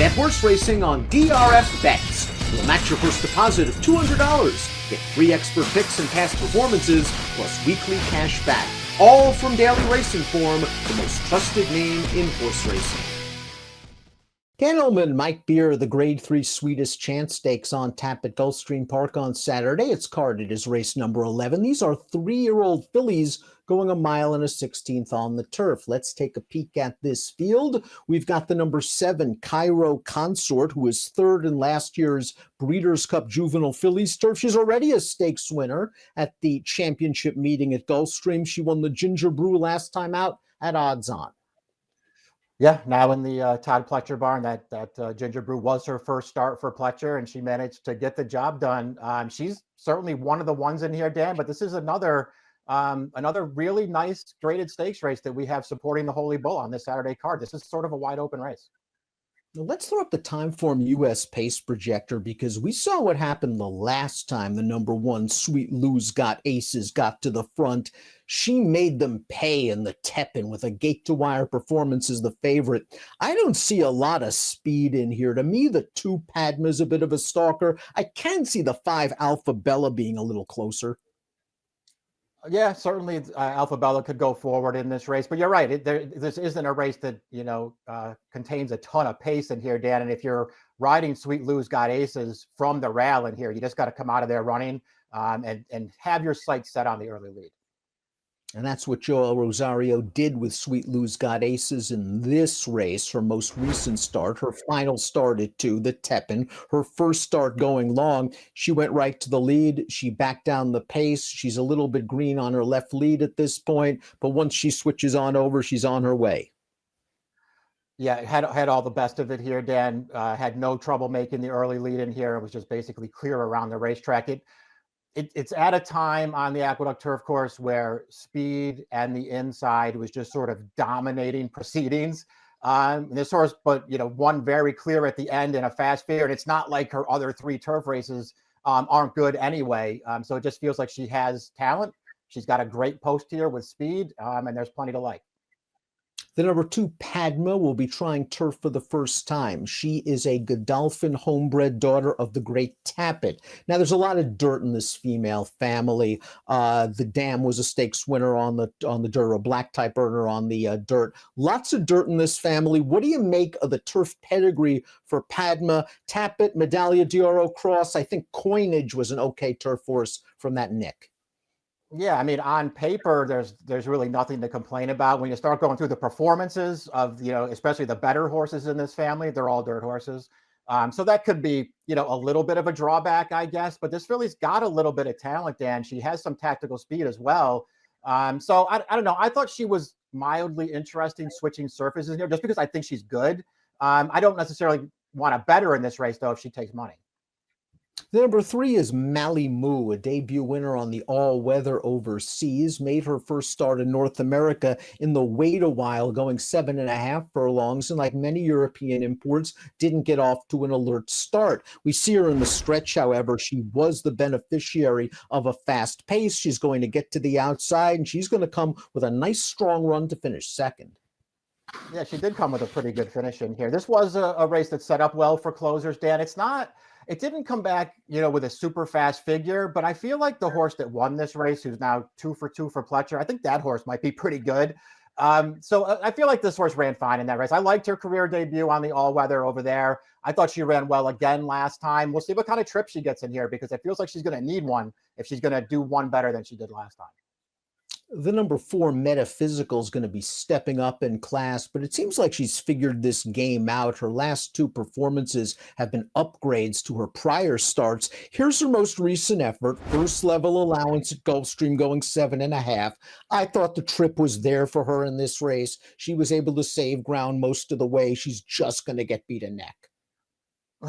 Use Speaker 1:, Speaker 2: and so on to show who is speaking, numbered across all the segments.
Speaker 1: Bet horse racing on DRF Bets. We'll match your first deposit of $200. Get free expert picks and past performances, plus weekly cash back. All from Daily Racing Form, the most trusted name in horse racing. Ken Illman, Mike Beer, the Grade 3 Sweetest Chant Stakes on tap at Gulfstream Park on Saturday. It's carded as race number 11. These are 3-year-old fillies going 1 mile and a 16th on the turf. Let's take a peek at this field. We've got the number 7 Cairo Consort, who is third in last year's Breeders' Cup Juvenile Fillies Turf. She's already a stakes winner at the championship meeting at Gulfstream. She won the Ginger Brew last time out at odds on.
Speaker 2: Yeah, now in the Todd Pletcher barn, that Ginger Brew was her first start for Pletcher, and she managed to get the job done. She's certainly one of the ones in here, Dan, but this is another really nice graded stakes race that we have supporting the Holy Bull on this Saturday card. This is sort of a wide open race.
Speaker 1: Now let's throw up the Timeform US Pace Projector, because we saw what happened the last time the number 1 Sweet Lou's Got Aces got to the front. She made them pay in the Tepin with a gate-to-wire performance as the favorite. I don't see a lot of speed in here. To me, the 2 Padma's a bit of a stalker. I can see the 5 Alpha Bella being a little closer.
Speaker 2: Yeah, certainly Alpha Bella could go forward in this race, but you're right. This isn't a race that, contains a ton of pace in here, Dan. And if you're riding Sweet Lou's Got Aces from the rail in here, you just got to come out of there running and have your sights set on the early lead.
Speaker 1: And that's what Joel Rosario did with Sweet Lou's Got Aces in this race, her most recent start, her final start at 2, the Tepin, her first start going long. She went right to the lead. She backed down the pace. She's a little bit green on her left lead at this point, but once she switches on over, she's on her way.
Speaker 2: Yeah, had all the best of it here, Dan. Had no trouble making the early lead in here. It was just basically clear around the racetrack. It's at a time on the Aqueduct Turf Course where speed and the inside was just sort of dominating proceedings. This horse, but won very clear at the end in a fast fare. And it's not like her other 3 turf races aren't good anyway. So it just feels like she has talent. She's got a great post here with speed, and there's plenty to like.
Speaker 1: The number 2 Padma will be trying turf for the first time. She is a Godolphin homebred daughter of the great Tappet. Now, there's a lot of dirt in this female family. The Dam was a stakes winner on the dirt, a black type earner on the dirt. Lots of dirt in this family. What do you make of the turf pedigree for Padma? Tappet, Medaglia d'Oro Cross. I think Coinage was an okay turf horse from that nick.
Speaker 2: Yeah, I mean, on paper, there's really nothing to complain about. When you start going through the performances of, especially the better horses in this family, they're all dirt horses. So that could be, a little bit of a drawback, I guess. But this filly's got a little bit of talent, Dan. She has some tactical speed as well. So I don't know. I thought she was mildly interesting switching surfaces here just because I think she's good. I don't necessarily want to bet her in this race, though, if she takes money.
Speaker 1: The number 3 is Mally Moo, a debut winner on the all-weather overseas. Made her first start in North America in the wait a while, going 7.5 furlongs, and like many European imports, didn't get off to an alert start. We see her in the stretch, however. She was the beneficiary of a fast pace. She's going to get to the outside, and she's going to come with a nice, strong run to finish second.
Speaker 2: Yeah, she did come with a pretty good finish in here. This was a race that set up well for closers, Dan. It didn't come back, with a super fast figure, but I feel like the horse that won this race, who's now 2 for 2 for Pletcher, I think that horse might be pretty good. So I feel like this horse ran fine in that race. I liked her career debut on the all-weather over there. I thought she ran well again last time. We'll see what kind of trip she gets in here, because it feels like she's going to need one if she's going to do one better than she did last time.
Speaker 1: The number 4 Metaphysical is going to be stepping up in class, but it seems like she's figured this game out. Her last 2 performances have been upgrades to her prior starts. Here's her most recent effort, first level allowance at Gulfstream going 7.5. I thought the trip was there for her in this race. She was able to save ground most of the way. She's just going to get beat a neck.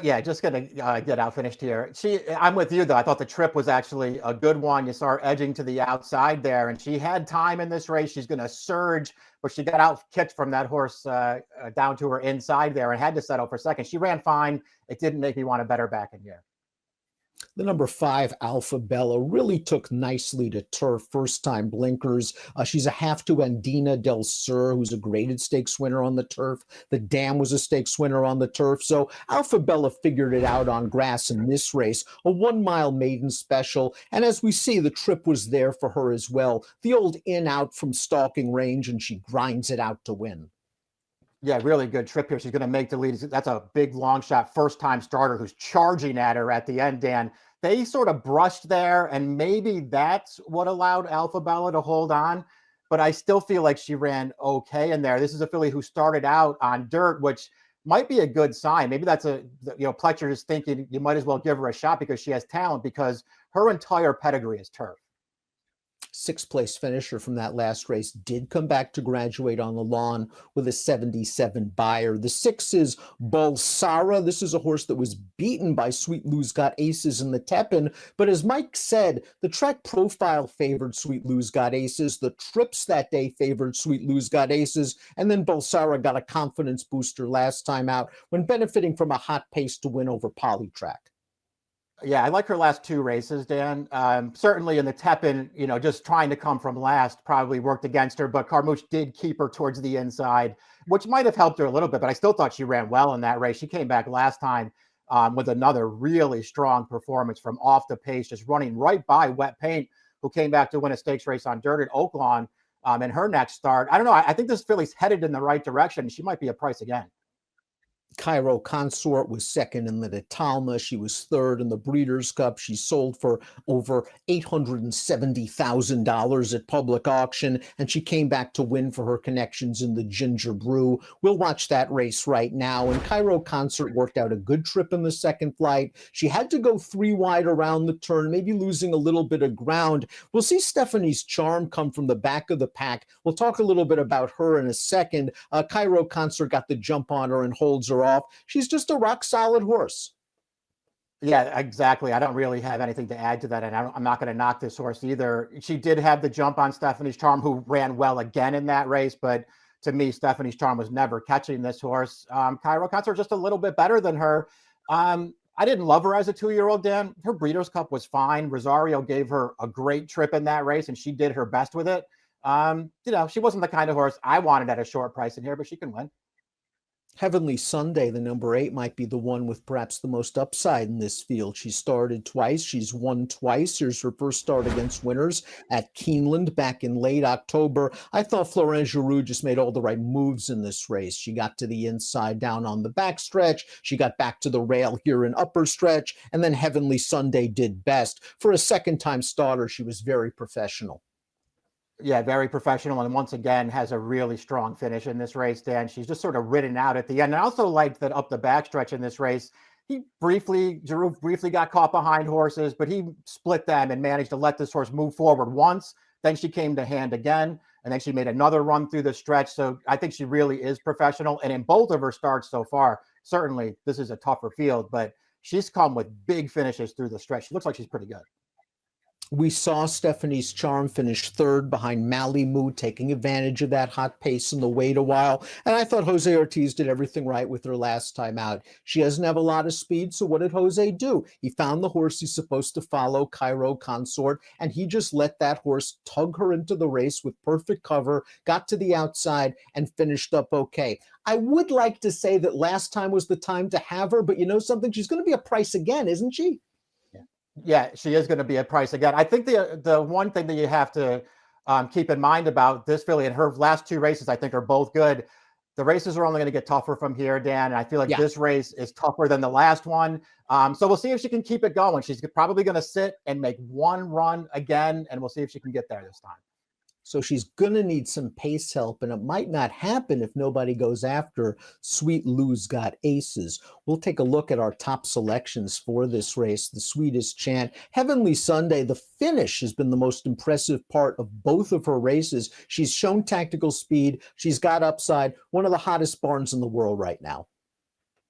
Speaker 2: Yeah, just going to get out finished here. I'm with you, though. I thought the trip was actually a good one. You saw her edging to the outside there, and she had time in this race. She's going to surge, but she got out kicked from that horse down to her inside there and had to settle for second. She ran fine. It didn't make me want to bet her back in here.
Speaker 1: The number 5, Alpha Bella, really took nicely to turf, first-time blinkers. She's a half to Andina Del Sur, who's a graded stakes winner on the turf. The Dam was a stakes winner on the turf. So Alpha Bella figured it out on grass in this race, a 1-mile maiden special. And as we see, the trip was there for her as well. The old in-out from stalking range, and she grinds it out to win.
Speaker 2: Yeah, really good trip here. She's going to make the lead. That's a big long shot, first time starter who's charging at her at the end, Dan. They sort of brushed there, and maybe that's what allowed Alpha Bella to hold on. But I still feel like she ran okay in there. This is a filly who started out on dirt, which might be a good sign. Maybe that's Pletcher is thinking you might as well give her a shot because she has talent, because her entire pedigree is turf.
Speaker 1: 6th place finisher from that last race did come back to graduate on the lawn with a 77 buyer. The 6 is Bulsara. This is a horse that was beaten by Sweet Lou's Got Aces in the Tepin, but as Mike said, the track profile favored Sweet Lou's Got Aces. The trips that day favored Sweet Lou's Got Aces, and then Bulsara got a confidence booster last time out when benefiting from a hot pace to win over Polytrack.
Speaker 2: Yeah, I like her last 2 races, Dan. Certainly in the Tepin, just trying to come from last probably worked against her, but Carmouche did keep her towards the inside, which might have helped her a little bit, but I still thought she ran well in that race. She came back last time with another really strong performance from off the pace, just running right by Wet Paint, who came back to win a stakes race on dirt at Oaklawn in her next start. I don't know. I think this filly's headed in the right direction. She might be a price again.
Speaker 1: Cairo Consort was second in the Talma. She was third in the Breeders' Cup. She sold for over $870,000 at public auction, and she came back to win for her connections in the Ginger Brew. We'll watch that race right now. And Cairo Consort worked out a good trip in the second flight. She had to go 3 wide around the turn, maybe losing a little bit of ground. We'll see Stephanie's Charm come from the back of the pack. We'll talk a little bit about her in a second. Cairo Consort got the jump on her and holds her off. She's just a rock solid horse.
Speaker 2: Yeah, exactly. I don't really have anything to add to that, and I'm not going to knock this horse either. She did have the jump on Stephanie's Charm, who ran well again in that race, but to me, Stephanie's Charm was never catching this horse. Cairo Consort just a little bit better than her. I didn't love her as a 2-year-old, Dan. Her Breeders' Cup was fine. Rosario gave her a great trip in that race, and she did her best with it. She wasn't the kind of horse I wanted at a short price in here, but she can win.
Speaker 1: Heavenly Sunday, the number 8, might be the one with perhaps the most upside in this field. She started twice. She's won twice. Here's her first start against winners at Keeneland back in late October. I thought Florent Giroux just made all the right moves in this race. She got to the inside down on the back stretch. She got back to the rail here in upper stretch. And then Heavenly Sunday did best. For a second-time starter, she was very professional.
Speaker 2: Yeah, very professional, and once again has a really strong finish in this race, Dan. She's just sort of ridden out at the end. And I also liked that up the backstretch in this race, Giroux briefly got caught behind horses, but he split them and managed to let this horse move forward once. Then she came to hand again, and then she made another run through the stretch. So I think she really is professional. And in both of her starts so far, certainly this is a tougher field, but she's come with big finishes through the stretch. She looks like she's pretty good.
Speaker 1: We saw Stephanie's Charm finish third behind Malimu, taking advantage of that hot pace in the wait a while. And I thought Jose Ortiz did everything right with her last time out. She doesn't have a lot of speed, so what did Jose do? He found the horse he's supposed to follow, Cairo Consort, and he just let that horse tug her into the race with perfect cover, got to the outside, and finished up okay. I would like to say that last time was the time to have her, but you know something? She's going to be a price again, isn't she?
Speaker 2: Yeah, she is going to be a price again. I think the one thing that you have to keep in mind about this filly and her last 2 races, I think, are both good. The races are only going to get tougher from here, Dan. And I feel like this race is tougher than the last one. So we'll see if she can keep it going. She's probably going to sit and make one run again, and we'll see if she can get there this time.
Speaker 1: So she's going to need some pace help, and it might not happen if nobody goes after Sweet Lou's Got Aces. We'll take a look at our top selections for this race. The Sweetest Chant, Heavenly Sunday, the finish has been the most impressive part of both of her races. She's shown tactical speed. She's got upside. One of the hottest barns in the world right now.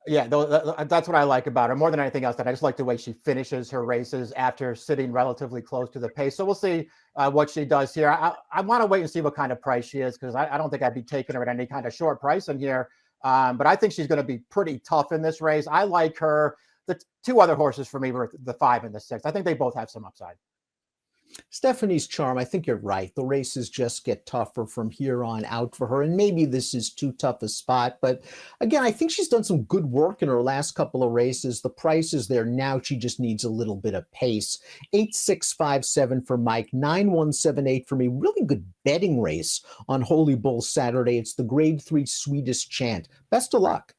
Speaker 2: Yeah, that's what I like about her more than anything else. That I just like the way she finishes her races after sitting relatively close to the pace. So we'll see what she does here. I want to wait and see what kind of price she is, because I don't think I'd be taking her at any kind of short price in here. But I think she's going to be pretty tough in this race. I like her. the two other horses for me were the 5 and the 6. I think they both have some upside.
Speaker 1: Stephanie's Charm, I think you're right. The races just get tougher from here on out for her, and maybe this is too tough a spot. But again, I think she's done some good work in her last couple of races. The price is there now. She just needs a little bit of pace. 8-6-5-7 for Mike, 9-1-7-8 for me. Really good betting race on Holy Bull Saturday. It's the Grade 3 Sweetest Chant. Best of luck.